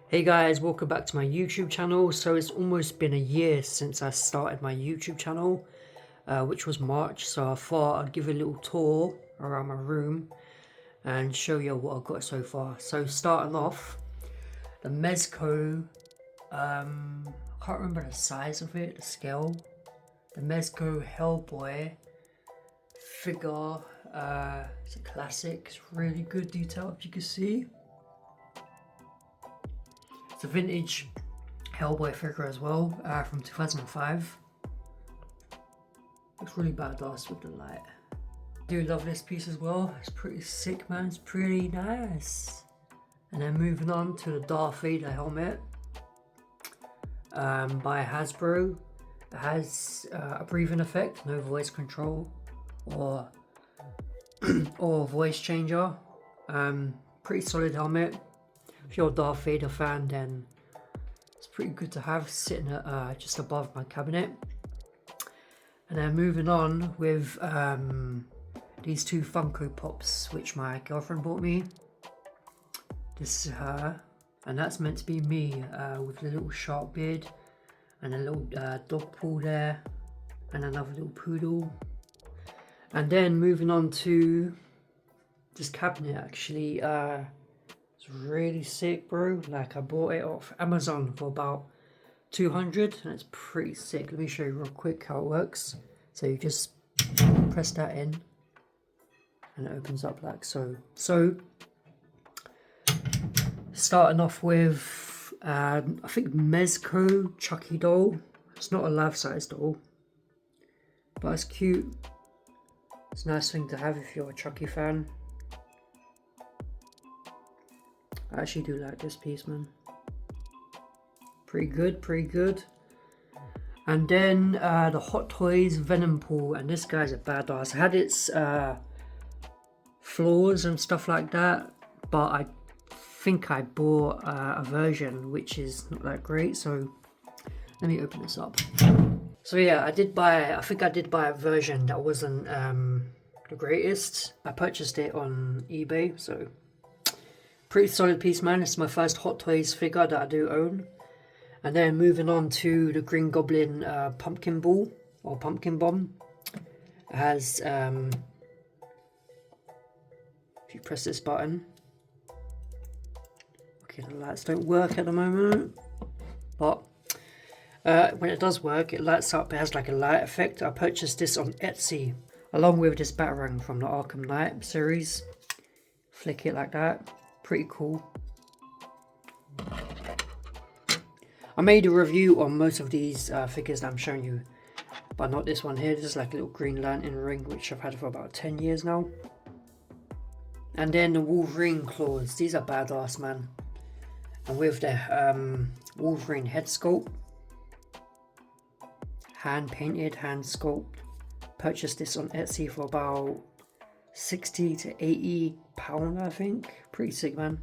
Hey guys, welcome back to my YouTube channel. So it's almost been a year since I started my YouTube channel, which was March. So I thought I'd give a little tour around my room and show you what I've got so far. So starting off, the Mezco, I can't remember the size of it, the scale. The Mezco Hellboy figure, it's a classic, it's really good detail if you can see. It's a vintage Hellboy figure as well, from 2005. Looks really badass with the light. I do love this piece as well. It's pretty sick, man. It's pretty nice. And then moving on to the Darth Vader helmet by Hasbro. It has a breathing effect, no voice control or or voice changer. Pretty solid helmet. If you're a Darth Vader fan, then it's pretty good to have sitting at, just above my cabinet. And then moving on with these two Funko Pops, which my girlfriend bought me. This is her, and that's meant to be me with a little sharp beard and a little dog paw there, and another little poodle. And then moving on to this cabinet, actually, it's really sick, bro. Like, I bought it off Amazon for about 200, and it's pretty sick. Let me show you real quick how it works. So you just press that in and it opens up like so. So starting off with I think Mezco Chucky doll. It's not a life-size doll, but it's cute. It's a nice thing to have if you're a Chucky fan. I actually do like this piece, man. Pretty good, pretty good. And then the Hot Toys Venom Pool, and this guy's a badass. It had its flaws and stuff like that, but I think I bought a version which is not that great. So let me open this up. So yeah, I think I did buy a version that wasn't the greatest. I purchased it on eBay, so pretty solid piece, man. It's my first Hot Toys figure that I do own. And then moving on to the Green Goblin pumpkin ball or pumpkin bomb. It has, if you press this button, okay, the lights don't work at the moment, but when it does work, it lights up. It has like a light effect. I purchased this on Etsy along with this Batarang from the Arkham Knight series. Flick it like that. Pretty cool. I made a review on most of these figures that I'm showing you, but not this one here. This is like a little Green Lantern ring, which I've had for about 10 years now. And then the Wolverine claws. These are badass, man. And with the Wolverine head sculpt, hand painted, hand sculpt. Purchased this on Etsy for about 60 to 80 pound, I think. Pretty sick, man.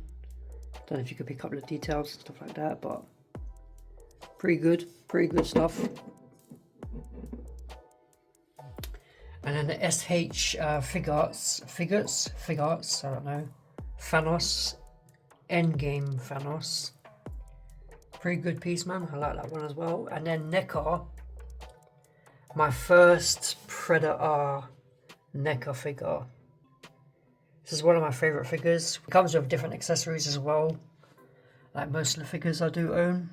Don't know if you could pick up the details and stuff like that, but pretty good stuff. And then the SH Figuarts, I don't know, Thanos, Endgame Thanos. Pretty good piece, man. I like that one as well. And then NECA, my first Predator NECA figure. This is one of my favourite figures. It comes with different accessories as well, like most of the figures I do own.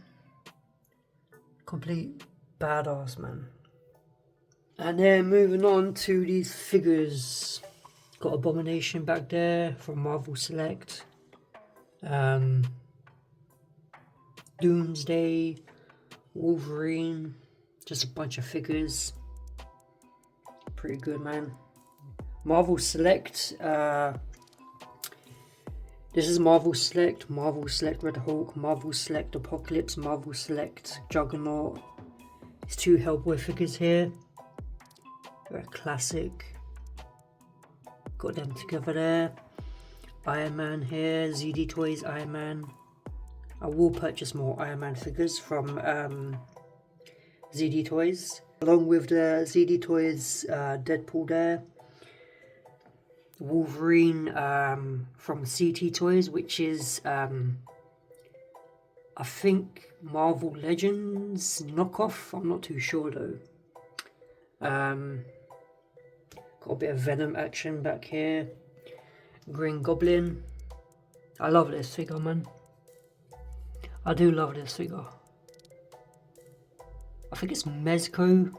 Complete badass, man. And then moving on to these figures. Got Abomination back there from Marvel Select. Doomsday, Wolverine, just a bunch of figures. Pretty good, man. Marvel Select, this is Marvel Select Red Hulk, Marvel Select Apocalypse, Marvel Select Juggernaut. These two Hellboy figures here. They're a classic. Got them together there. Iron Man here, ZD Toys Iron Man. I will purchase more Iron Man figures from ZD Toys. Along with the ZD Toys Deadpool there. Wolverine from CT Toys, which is I think Marvel Legends knockoff. I'm not too sure though. Got a bit of Venom action back here. Green Goblin. I love this figure, man. I do love this figure. I think it's Mezco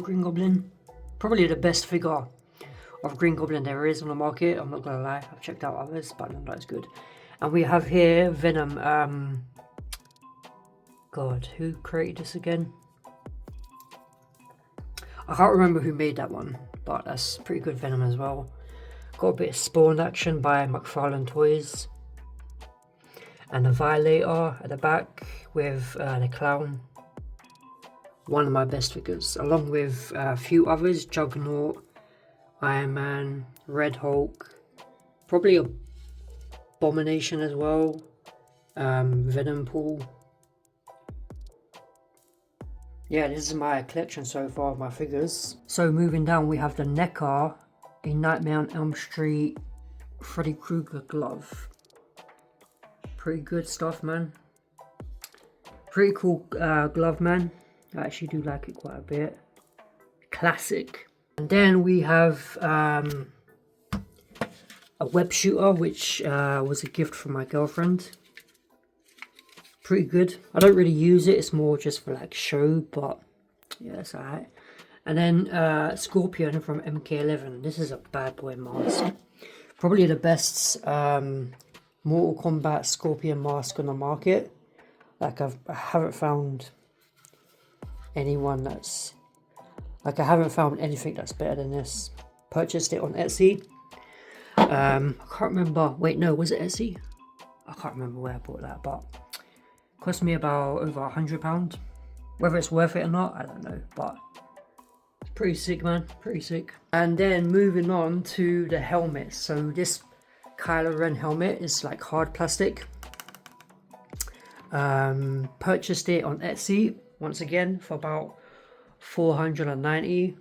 Green Goblin. Probably the best figure of Green Goblin there is on the market. I'm not gonna lie, I've checked out others, but none of that's good. And we have here Venom. God, who created this again? I can't remember who made that one, but that's pretty good Venom as well. Got a bit of Spawn action by McFarlane Toys. And the Violator at the back with the Clown. One of my best figures, along with a few others: Juggernaut, Iron Man, Red Hulk, probably Abomination as well, Venom Pool. Yeah, this is my collection so far of my figures. So moving down, we have the NECA, a Nightmare on Elm Street Freddy Krueger glove. Pretty good stuff, man. Pretty cool glove, man. I actually do like it quite a bit. Classic. And then we have a web shooter, which was a gift from my girlfriend. Pretty good. I don't really use it. It's more just for like show, but yeah, it's alright. And then Scorpion from MK11. This is a bad boy mask. Probably the best Mortal Kombat Scorpion mask on the market. Like I haven't found anyone that's like, I haven't found anything that's better than this. Purchased it on Etsy. I can't remember. Wait, no, was it Etsy? I can't remember where I bought that, but it cost me about over £100. Whether it's worth it or not, I don't know, but it's pretty sick, man. Pretty sick. And then moving on to the helmet. So this Kylo Ren helmet is like hard plastic. Purchased it on Etsy once again for about $490.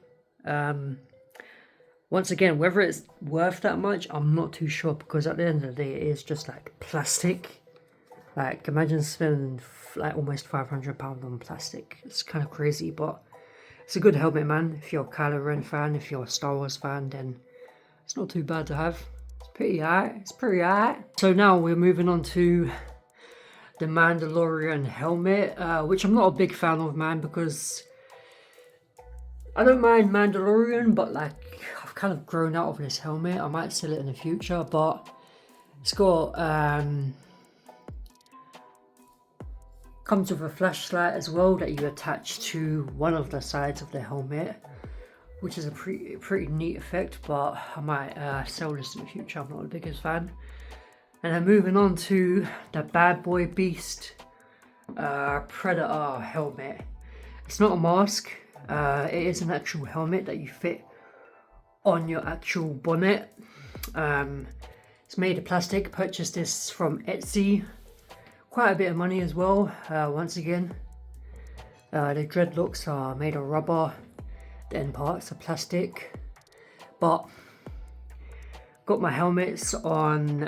Once again, whether it's worth that much, I'm not too sure, because at the end of the day, it is just like plastic. Like, imagine spending like almost £500 on plastic. It's kind of crazy, but it's a good helmet, man. If you're a Kylo Ren fan, if you're a Star Wars fan, then it's not too bad to have. It's pretty alright. It's pretty alright. So now we're moving on to the Mandalorian helmet, which I'm not a big fan of, man, because I don't mind Mandalorian, but like, I've kind of grown out of this helmet. I might sell it in the future, but it's got comes with a flashlight as well that you attach to one of the sides of the helmet, which is a pretty neat effect, but I might sell this in the future. I'm not the biggest fan. And then moving on to the Bad Boy Beast Predator helmet. It's not a mask. It is an actual helmet that you fit on your actual bonnet. It's made of plastic. Purchased this from Etsy. Quite a bit of money as well. Once again, the dreadlocks are made of rubber. The end parts are plastic. But got my helmets on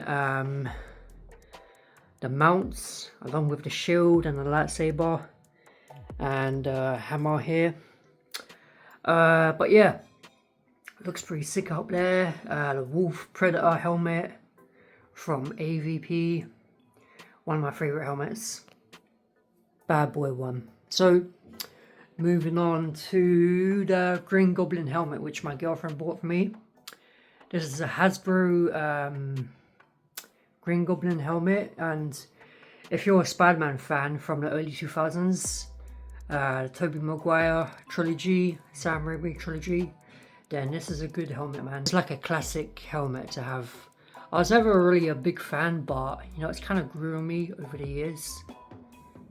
the mounts, along with the shield and the lightsaber and hammer here. But yeah, looks pretty sick up there. The Wolf Predator helmet from AVP, one of my favorite helmets. Bad boy one. So moving on to the Green Goblin helmet, which my girlfriend bought for me. This is a Hasbro Green Goblin helmet, and if you're a Spider-Man fan from the early 2000s, the Tobey Maguire trilogy, Sam Raimi trilogy, then this is a good helmet, man. It's like a classic helmet to have. I was never really a big fan, but you know, it's kind of grew on me over the years,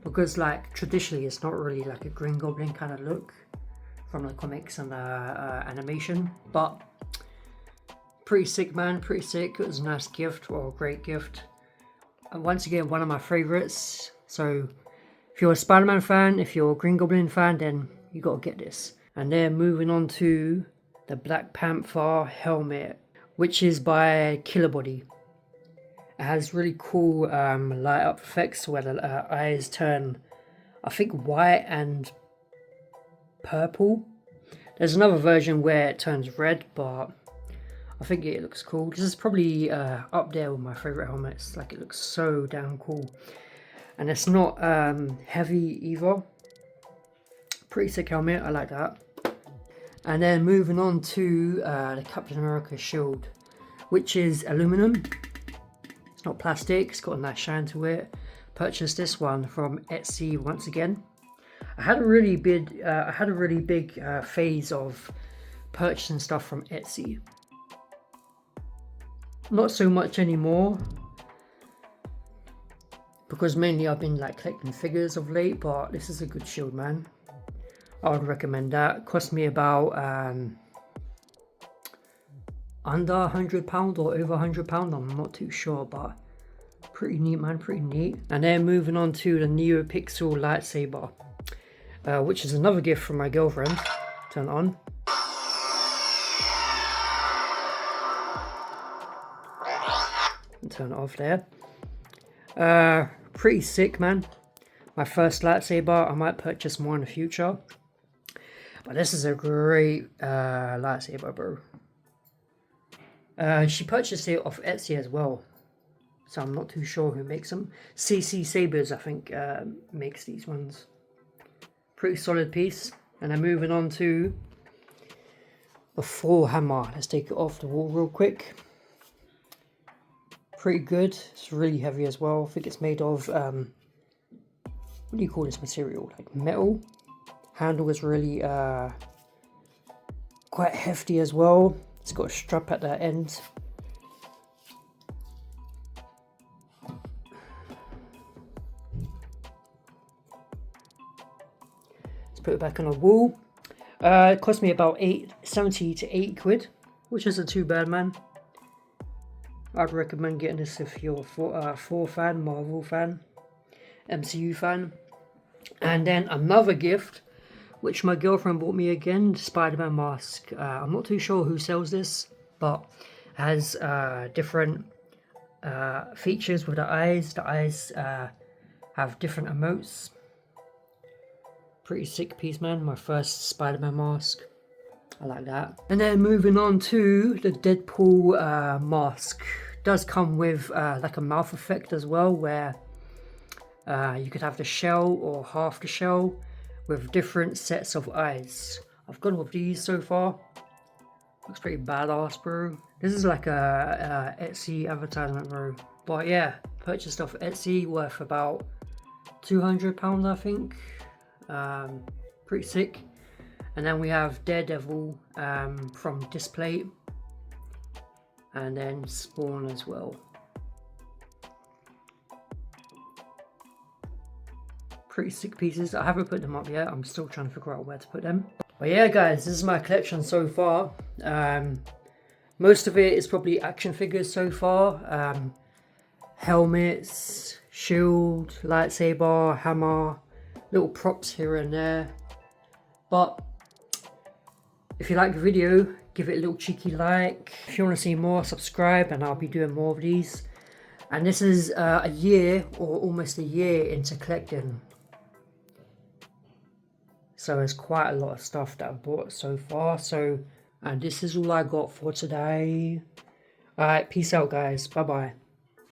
because like traditionally it's not really like a Green Goblin kind of look from the comics and the animation, but pretty sick, man. Pretty sick. It was a nice gift, or a great gift, and once again one of my favorites. So if you're a Spider-Man fan, if you're a Green Goblin fan, then you gotta get this. And then moving on to the Black Panther helmet, which is by Killer Body. It has really cool light up effects where the eyes turn, I think, white and purple. There's another version where it turns red, but I think it looks cool. This is probably up there with my favorite helmets. Like, it looks so damn cool, and it's not heavy either. Pretty sick helmet, I like that. And then moving on to the Captain America shield, which is aluminum. It's not plastic, it's got a nice shine to it. Purchased this one from Etsy once again. I had a really big phase of purchasing stuff from Etsy. Not so much anymore, because mainly I've been like collecting figures of late, but this is a good shield, man. I would recommend that. It cost me about under £100 or over £100. I'm not too sure, but pretty neat, man, pretty neat. And then moving on to the NeoPixel lightsaber, which is another gift from my girlfriend. Turn it on. And turn it off there. Pretty sick, man. My first lightsaber. I might purchase more in the future. But this is a great lightsaber, bro. She purchased it off Etsy as well, so I'm not too sure who makes them. CC Sabers, I think, makes these ones. Pretty solid piece. And then moving on to the Thor hammer. Let's take it off the wall real quick. Pretty good. It's really heavy as well. I think it's made of what do you call this material? Like metal. Handle is really quite hefty as well. It's got a strap at the end. Let's put it back on the wall. It cost me about 70 to 80 quid, which isn't too bad, man. I'd recommend getting this if you're a Thor fan, Marvel fan, MCU fan. And then another gift, which my girlfriend bought me again, the Spider-Man mask. I'm not too sure who sells this, but has different features with the eyes. The eyes have different emotes. Pretty sick piece, man. My first Spider-Man mask. I like that. And then moving on to the Deadpool mask. Does come with like a mouth effect as well, where you could have the shell or half the shell with different sets of eyes. I've gone with these so far. Looks pretty badass, bro. This is like a Etsy advertisement, bro. But yeah, purchased off Etsy, worth about £200, I think. Pretty sick. And then we have Daredevil from Display, and then Spawn as well. Pretty sick pieces. I haven't put them up yet. I'm still trying to figure out where to put them. But yeah, guys, this is my collection so far. Most of it is probably action figures so far. Helmets, shield, lightsaber, hammer, little props here and there. But if you like the video, give it a little cheeky like. If you want to see more, subscribe, and I'll be doing more of these. And this is a year or almost a year into collecting. So there's quite a lot of stuff that I've bought so far. And this is all I got for today. Alright, peace out, guys. Bye bye.